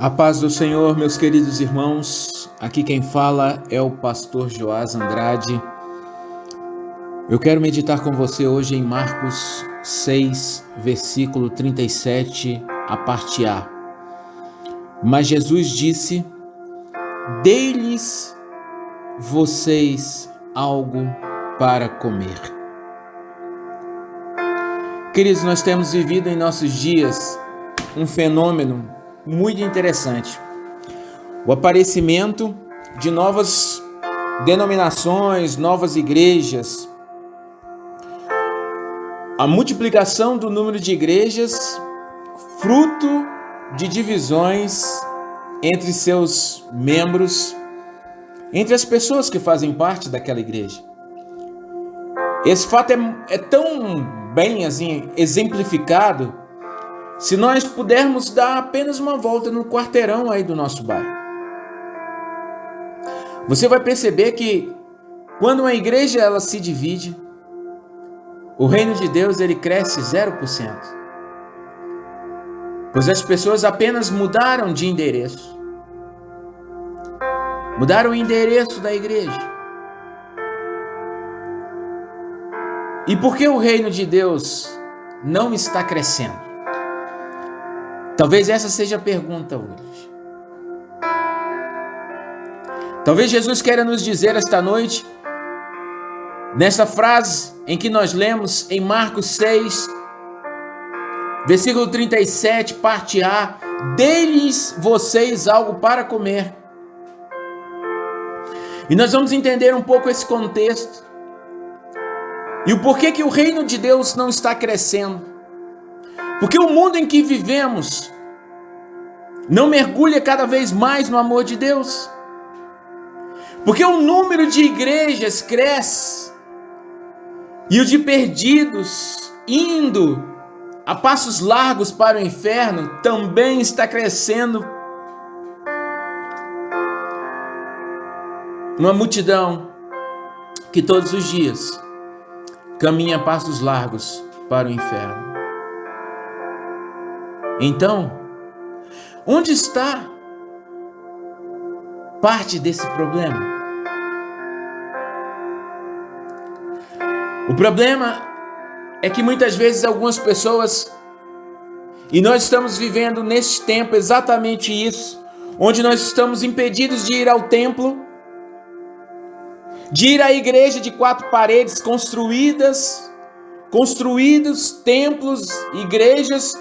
A paz do Senhor, meus queridos irmãos. Aqui quem fala é o pastor Joás Andrade. Eu quero meditar com você hoje em Marcos 6, versículo 37, a parte A. Mas Jesus disse: dei-lhes vocês algo para comer. Queridos, nós temos vivido em nossos dias um fenômeno muito interessante: o aparecimento de novas denominações, novas igrejas, a multiplicação do número de igrejas, fruto de divisões entre seus membros, entre as pessoas que fazem parte daquela igreja. Esse fato é tão bem assim exemplificado se nós pudermos dar apenas uma volta no quarteirão aí do nosso bairro. Você vai perceber que quando uma igreja ela se divide, o reino de Deus ele cresce 0%. Pois as pessoas apenas mudaram de endereço. Mudaram o endereço da igreja. E por que o reino de Deus não está crescendo? Talvez essa seja a pergunta hoje. Talvez Jesus queira nos dizer esta noite, nessa frase em que nós lemos em Marcos 6, versículo 37, parte A: dei-lhes vocês algo para comer. E nós vamos entender um pouco esse contexto e o porquê que o reino de Deus não está crescendo. Porque o mundo em que vivemos não mergulha cada vez mais no amor de Deus. Porque o número de igrejas cresce e o de perdidos indo a passos largos para o inferno também está crescendo. Uma multidão que todos os dias caminha a passos largos para o inferno. Então, onde está parte desse problema? O problema é que muitas vezes algumas pessoas, e nós estamos vivendo neste tempo exatamente isso, onde nós estamos impedidos de ir ao templo, de ir à igreja de 4 paredes construídos templos, igrejas,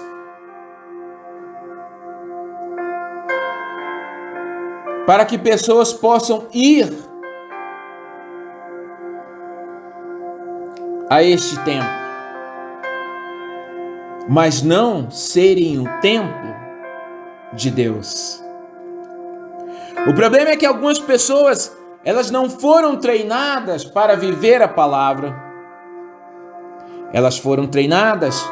para que pessoas possam ir a este templo, mas não serem o templo de Deus. O problema é que algumas pessoas, elas não foram treinadas para viver a palavra. Elas foram treinadas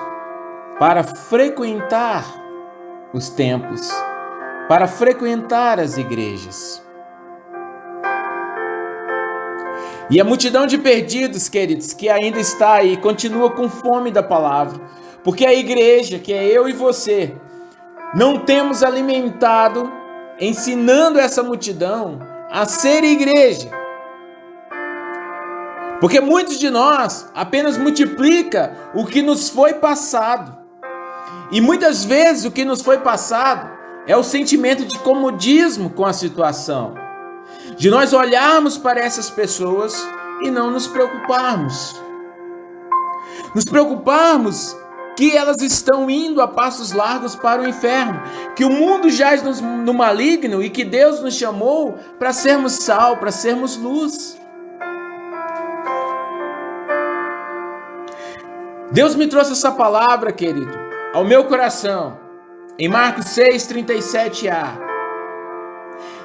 para frequentar os templos, para frequentar as igrejas. E a multidão de perdidos, queridos, que ainda está aí, continua com fome da palavra, porque a igreja, que é eu e você, não temos alimentado, ensinando essa multidão a ser igreja. Porque muitos de nós apenas multiplica o que nos foi passado. E muitas vezes o que nos foi passado é o sentimento de comodismo com a situação, de nós olharmos para essas pessoas e não nos preocuparmos. Nos preocuparmos que elas estão indo a passos largos para o inferno, que o mundo jaz no maligno e que Deus nos chamou para sermos sal, para sermos luz. Deus me trouxe essa palavra, querido, ao meu coração, em Marcos 6, 37a.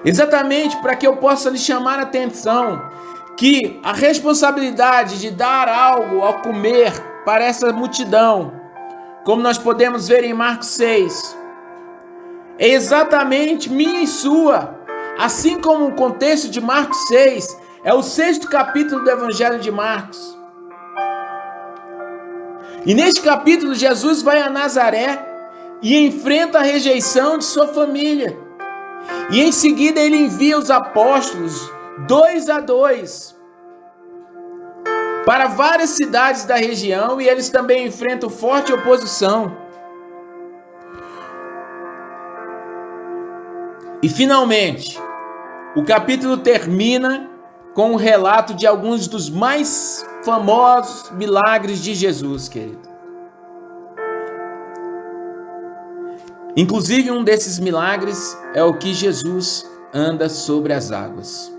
Exatamente para que eu possa lhe chamar a atenção que a responsabilidade de dar algo a comer para essa multidão, como nós podemos ver em Marcos 6, é exatamente minha e sua. Assim como o contexto de Marcos 6 é o 6º capítulo do Evangelho de Marcos. E neste capítulo Jesus vai a Nazaré e enfrenta a rejeição de sua família, E em seguida ele envia os apóstolos, 2 a 2, para várias cidades da região, e eles também enfrentam forte oposição. E finalmente, o capítulo termina com um relato de alguns dos mais famosos milagres de Jesus, querido. Inclusive, um desses milagres é o que Jesus anda sobre as águas.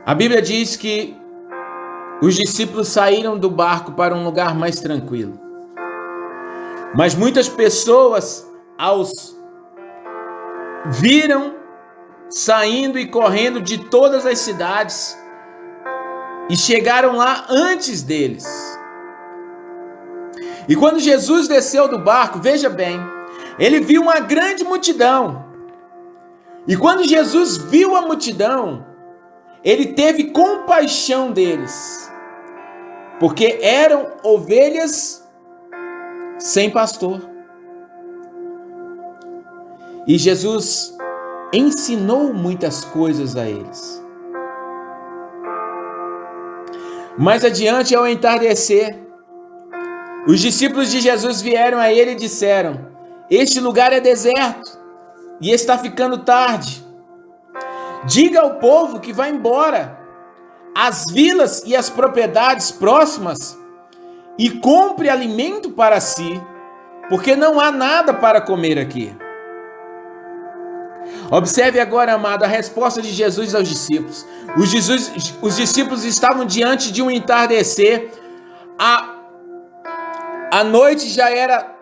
A Bíblia diz que os discípulos saíram do barco para um lugar mais tranquilo. Mas muitas pessoas os viram saindo e correndo de todas as cidades e chegaram lá antes deles. E quando Jesus desceu do barco, veja bem, ele viu uma grande multidão. E quando Jesus viu a multidão, ele teve compaixão deles, porque eram ovelhas sem pastor. E Jesus ensinou muitas coisas a eles. Mais adiante, ao entardecer, os discípulos de Jesus vieram a ele e disseram: este lugar é deserto e está ficando tarde. Diga ao povo que vai embora às vilas e às propriedades próximas e compre alimento para si, porque não há nada para comer aqui. Observe agora, amado, a resposta de Jesus aos discípulos. Os discípulos estavam diante de um entardecer, a noite já era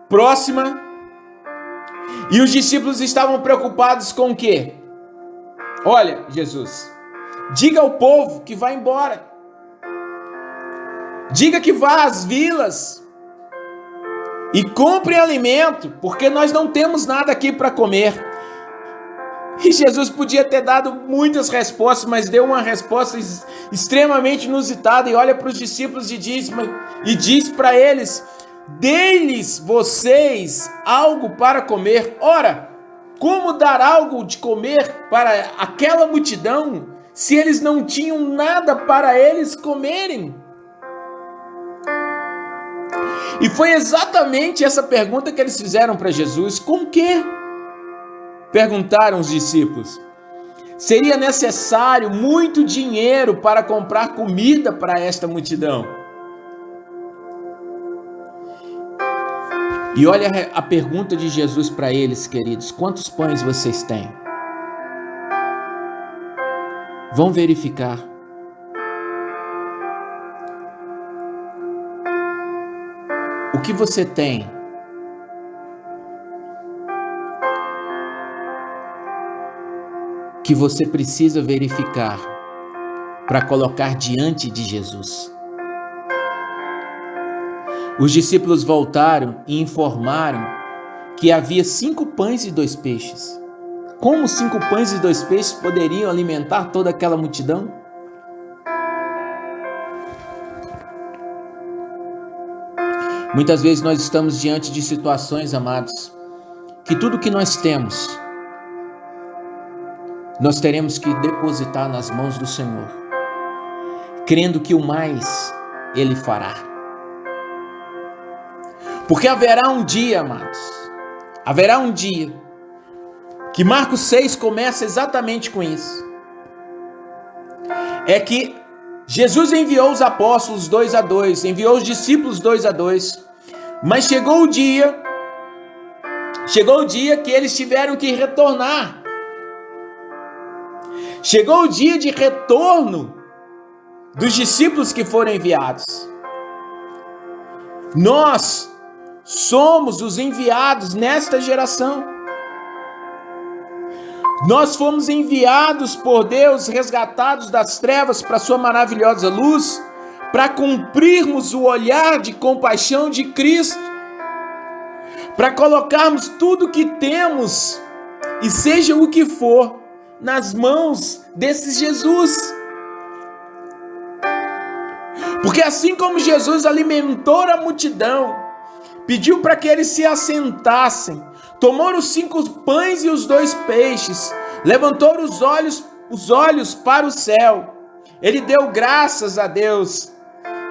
próxima, e os discípulos estavam preocupados com o quê? Olha, Jesus, diga ao povo que vai embora. Diga que vá às vilas e compre alimento, porque nós não temos nada aqui para comer. E Jesus podia ter dado muitas respostas, mas deu uma resposta extremamente inusitada. E olha para os discípulos e diz para eles: dê-lhes vocês algo para comer. Ora, como dar algo de comer para aquela multidão, se eles não tinham nada para eles comerem? E foi exatamente essa pergunta que eles fizeram para Jesus. Com que? Perguntaram os discípulos. Seria necessário muito dinheiro para comprar comida para esta multidão. E olha a pergunta de Jesus para eles, queridos: quantos pães vocês têm? Vão verificar. O que você tem? Que você precisa verificar para colocar diante de Jesus. Os discípulos voltaram e informaram que havia 5 pães e 2 peixes. Como 5 pães e 2 peixes poderiam alimentar toda aquela multidão? Muitas vezes nós estamos diante de situações, amados, que tudo que nós temos, nós teremos que depositar nas mãos do Senhor, crendo que o mais Ele fará. Porque haverá um dia, amados, haverá um dia, que Marcos 6 começa exatamente com isso. É que Jesus enviou os apóstolos 2 a 2, enviou os discípulos 2 a 2, mas chegou o dia que eles tiveram que retornar. Chegou o dia de retorno dos discípulos que foram enviados. Nós somos os enviados nesta geração. Nós fomos enviados por Deus, resgatados das trevas para a sua maravilhosa luz, para cumprirmos o olhar de compaixão de Cristo, para colocarmos tudo que temos, e seja o que for, nas mãos desse Jesus. Porque assim como Jesus alimentou a multidão, pediu para que eles se assentassem, tomou os 5 pães e os 2 peixes, levantou os olhos para o céu, ele deu graças a Deus,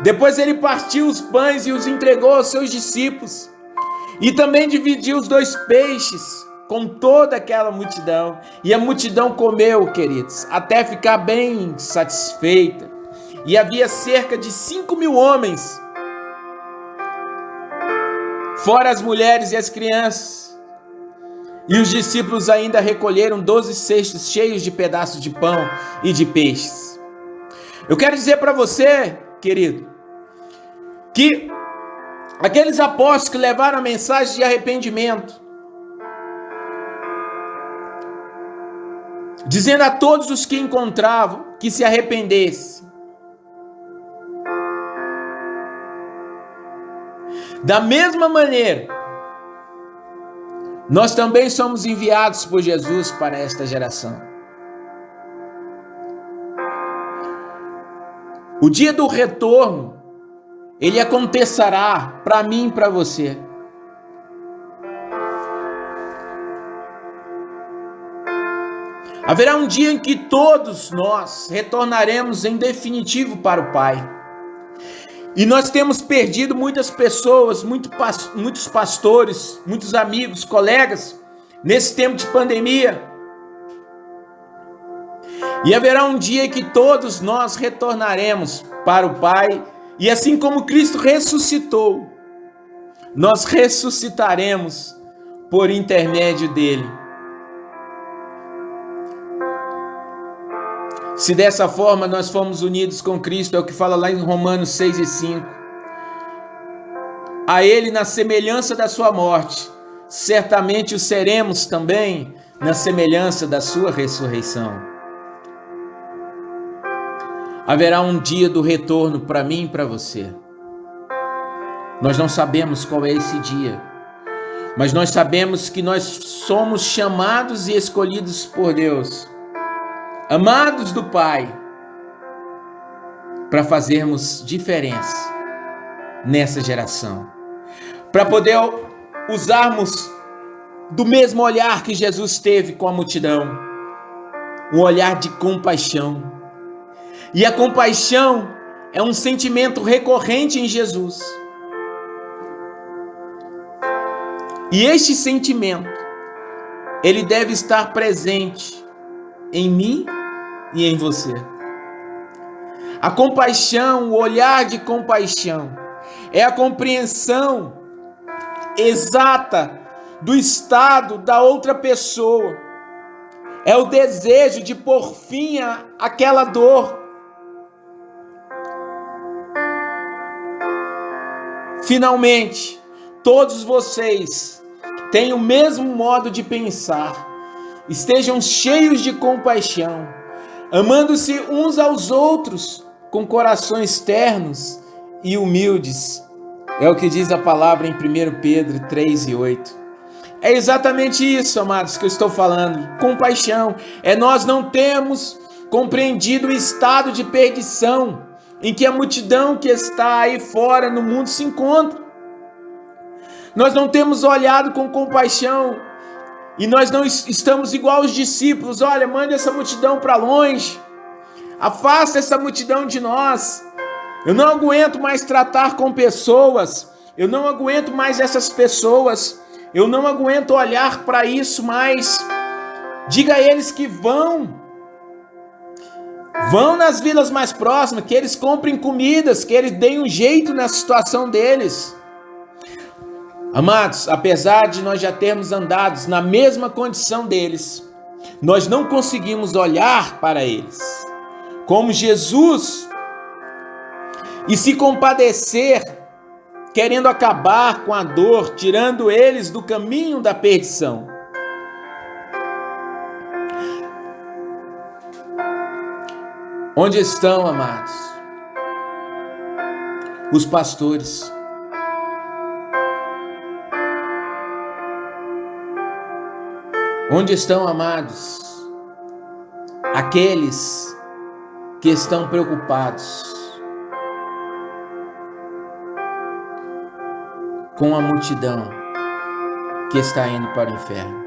depois ele partiu os pães e os entregou aos seus discípulos, e também dividiu os 2 peixes com toda aquela multidão, e a multidão comeu, queridos, até ficar bem satisfeita, e havia cerca de 5.000 homens, fora as mulheres e as crianças, e os discípulos ainda recolheram 12 cestos cheios de pedaços de pão e de peixes. Eu quero dizer para você, querido, que aqueles apóstolos que levaram a mensagem de arrependimento, dizendo a todos os que encontravam que se arrependessem, da mesma maneira, nós também somos enviados por Jesus para esta geração. O dia do retorno, ele acontecerá para mim e para você. Haverá um dia em que todos nós retornaremos em definitivo para o Pai. E nós temos perdido muitas pessoas, muitos pastores, muitos amigos, colegas, nesse tempo de pandemia. E haverá um dia que todos nós retornaremos para o Pai, e assim como Cristo ressuscitou, nós ressuscitaremos por intermédio dele. Se dessa forma nós fomos unidos com Cristo, é o que fala lá em Romanos 6:5. A ele, na semelhança da sua morte, certamente o seremos também na semelhança da sua ressurreição. Haverá um dia do retorno para mim e para você. Nós não sabemos qual é esse dia, mas nós sabemos que nós somos chamados e escolhidos por Deus, amados do Pai, para fazermos diferença nessa geração, para poder usarmos do mesmo olhar que Jesus teve com a multidão, um olhar de compaixão. E a compaixão é um sentimento recorrente em Jesus. E este sentimento, ele deve estar presente em mim e em você. A compaixão, o olhar de compaixão, é a compreensão exata do estado da outra pessoa. É o desejo de pôr fim àquela dor. Finalmente, todos vocês têm o mesmo modo de pensar. Estejam cheios de compaixão, amando-se uns aos outros com corações ternos e humildes. É o que diz a palavra em 1 Pedro 3:8. É exatamente isso, amados, que eu estou falando. Compaixão é nós não termos compreendido o estado de perdição em que a multidão que está aí fora no mundo se encontra. Nós não temos olhado com compaixão e nós não estamos igual aos discípulos. Olha, mande essa multidão para longe. Afasta essa multidão de nós. Eu não aguento mais tratar com pessoas. Eu não aguento mais essas pessoas. Eu não aguento olhar para isso mais. Diga a eles que vão nas vilas mais próximas, que eles comprem comidas, que eles deem um jeito na situação deles. Amados, apesar de nós já termos andado na mesma condição deles, nós não conseguimos olhar para eles como Jesus e se compadecer, querendo acabar com a dor, tirando eles do caminho da perdição. Onde estão, amados, os pastores? Onde estão, amados, aqueles que estão preocupados com a multidão que está indo para o inferno?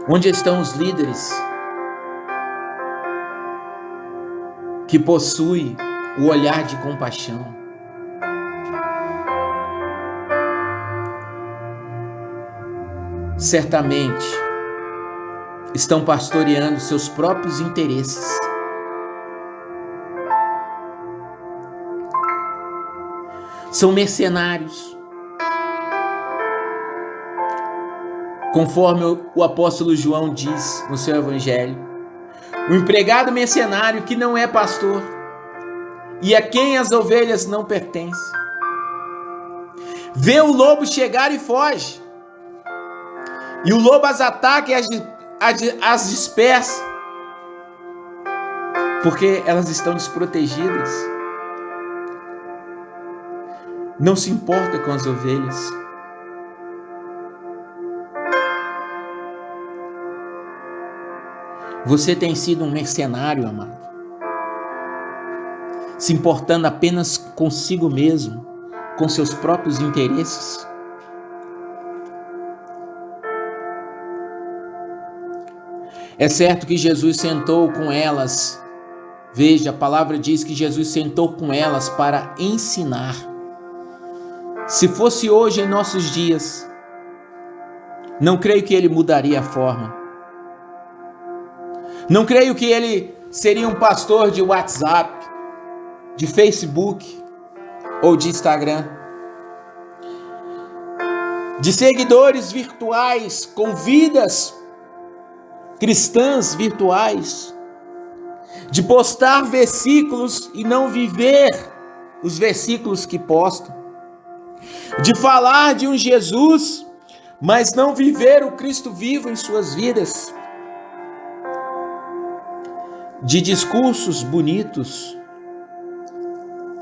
Onde estão os líderes que possuem o olhar de compaixão? Certamente estão pastoreando seus próprios interesses. São mercenários. Conforme o apóstolo João diz no seu evangelho, o empregado mercenário que não é pastor e a quem as ovelhas não pertencem, vê o lobo chegar e foge, e o lobo as ataca e as dispersa, porque elas estão desprotegidas. Não se importa com as ovelhas. Você tem sido um mercenário, amado, se importando apenas consigo mesmo, com seus próprios interesses? É certo que Jesus sentou com elas. Veja, a palavra diz que Jesus sentou com elas para ensinar. Se fosse hoje em nossos dias, não creio que ele mudaria a forma. Não creio que ele seria um pastor de WhatsApp, de Facebook ou de Instagram, de seguidores virtuais com vidas cristãs virtuais, de postar versículos e não viver os versículos que postam, de falar de um Jesus, mas não viver o Cristo vivo em suas vidas, de discursos bonitos,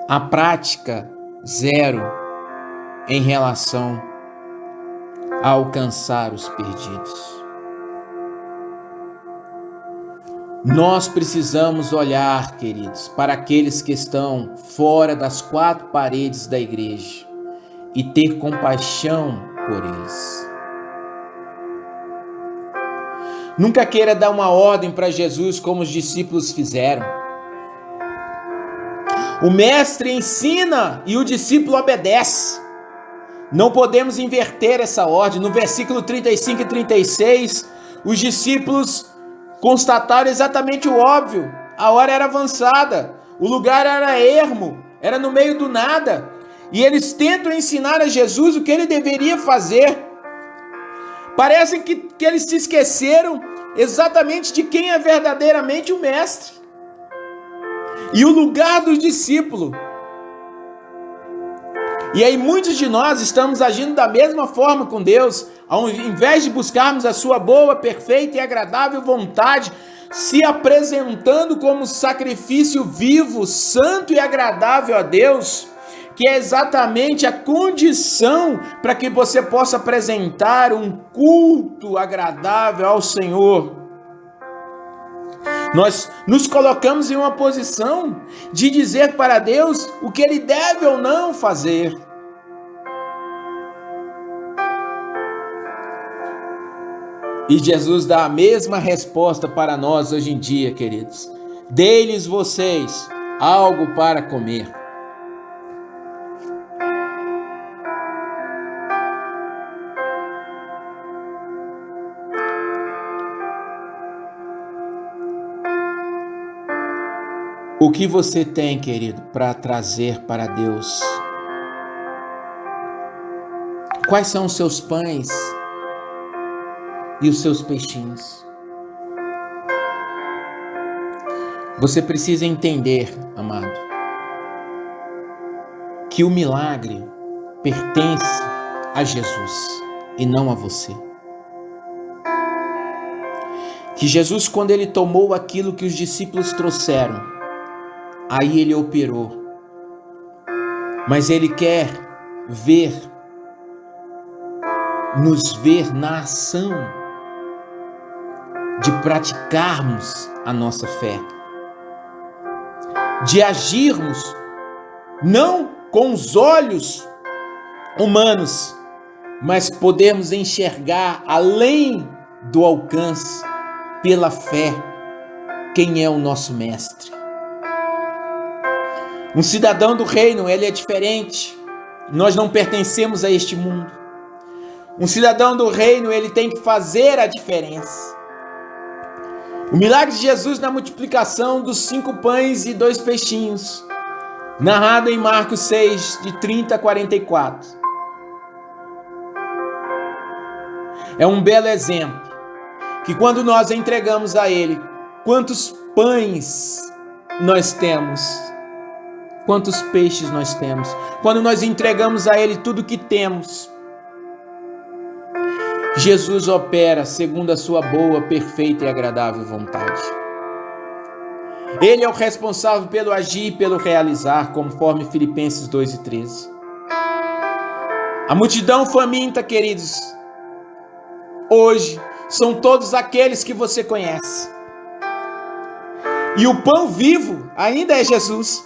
a prática zero em relação a alcançar os perdidos. Nós precisamos olhar, queridos, para aqueles que estão fora das quatro paredes da igreja e ter compaixão por eles. Nunca queira dar uma ordem para Jesus como os discípulos fizeram. O mestre ensina e o discípulo obedece. Não podemos inverter essa ordem. No versículo 35 e 36, os discípulos constataram exatamente o óbvio. A hora era avançada, o lugar era ermo, era no meio do nada, e eles tentam ensinar a Jesus o que ele deveria fazer. Parece que eles se esqueceram exatamente de quem é verdadeiramente o mestre e o lugar do discípulo. E aí muitos de nós estamos agindo da mesma forma com Deus. Ao invés de buscarmos a sua boa, perfeita e agradável vontade, se apresentando como sacrifício vivo, santo e agradável a Deus, que é exatamente a condição para que você possa apresentar um culto agradável ao Senhor. Nós nos colocamos em uma posição de dizer para Deus o que Ele deve ou não fazer. E Jesus dá a mesma resposta para nós hoje em dia, queridos. Dê-lhes vocês algo para comer. O que você tem, querido, para trazer para Deus? Quais são os seus pães e os seus peixinhos? Você precisa entender, amado, que o milagre pertence a Jesus e não a você. Que Jesus, quando ele tomou aquilo que os discípulos trouxeram, aí ele operou. Mas ele quer nos ver na ação de praticarmos a nossa fé, de agirmos não com os olhos humanos, mas podemos enxergar além do alcance, pela fé, quem é o nosso mestre. Um cidadão do reino, ele é diferente. Nós não pertencemos a este mundo. Um cidadão do reino, ele tem que fazer a diferença. O milagre de Jesus na multiplicação dos 5 pães e 2 peixinhos, narrado em Marcos 6, de 30 a 44. É um belo exemplo, que quando nós entregamos a Ele, quantos pães nós temos, quantos peixes nós temos, quando nós entregamos a Ele tudo que temos, Jesus opera segundo a sua boa, perfeita e agradável vontade. Ele é o responsável pelo agir e pelo realizar, conforme Filipenses 2 e 13. A multidão faminta, queridos, hoje são todos aqueles que você conhece. E o pão vivo ainda é Jesus.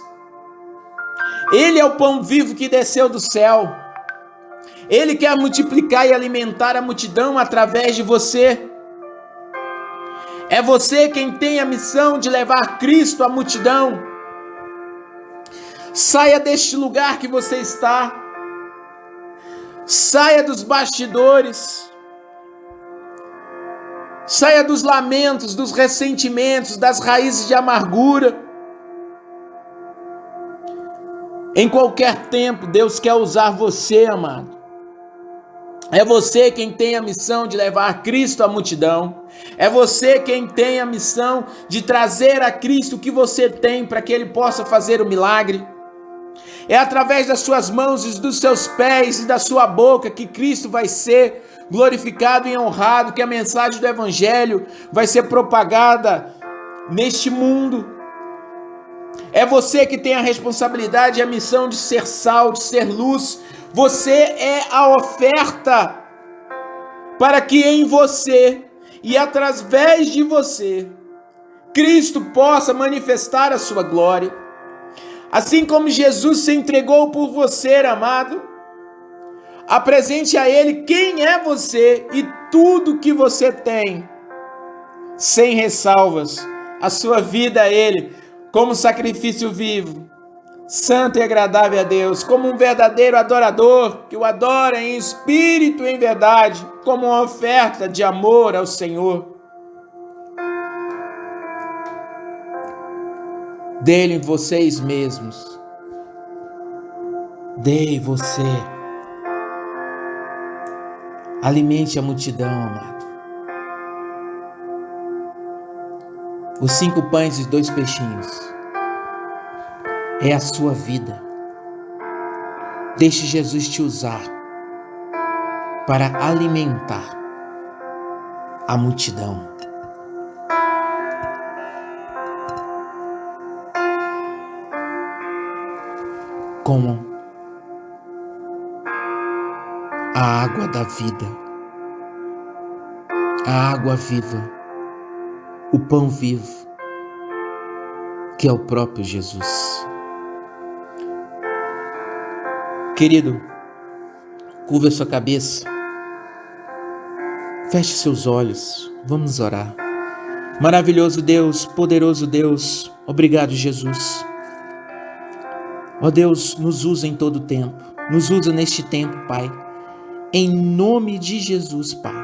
Ele é o pão vivo que desceu do céu. Ele quer multiplicar e alimentar a multidão através de você. É você quem tem a missão de levar Cristo à multidão. Saia deste lugar que você está. Saia dos bastidores. Saia dos lamentos, dos ressentimentos, das raízes de amargura. Em qualquer tempo, Deus quer usar você, amado. É você quem tem a missão de levar Cristo à multidão. É você quem tem a missão de trazer a Cristo o que você tem para que Ele possa fazer o milagre. É através das suas mãos e dos seus pés e da sua boca que Cristo vai ser glorificado e honrado, que a mensagem do Evangelho vai ser propagada neste mundo. É você que tem a responsabilidade e a missão de ser sal, de ser luz. Você é a oferta para que em você e através de você, Cristo possa manifestar a sua glória. Assim como Jesus se entregou por você, amado, apresente a Ele quem é você e tudo que você tem, sem ressalvas, a sua vida a Ele, como sacrifício vivo, santo e agradável a Deus, como um verdadeiro adorador, que o adora em espírito e em verdade, como uma oferta de amor ao Senhor. Dê-lhe vocês mesmos. Dê você. Alimente a multidão, amado. Os 5 pães e 2 peixinhos é a sua vida. Deixe Jesus te usar para alimentar a multidão. Como a água da vida, a água viva, o pão vivo, que é o próprio Jesus. Querido, curva a sua cabeça, feche seus olhos, vamos orar. Maravilhoso Deus, poderoso Deus, obrigado, Jesus. Ó Deus, nos usa em todo tempo, nos usa neste tempo, Pai, em nome de Jesus, Pai.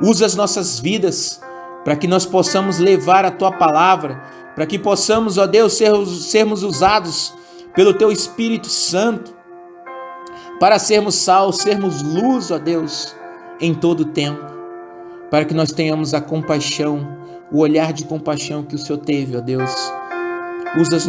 Usa as nossas vidas para que nós possamos levar a Tua palavra, para que possamos, ó Deus, sermos usados pelo Teu Espírito Santo, para sermos sal, sermos luz, ó Deus, em todo tempo, para que nós tenhamos a compaixão, o olhar de compaixão que o Senhor teve, ó Deus. Usa as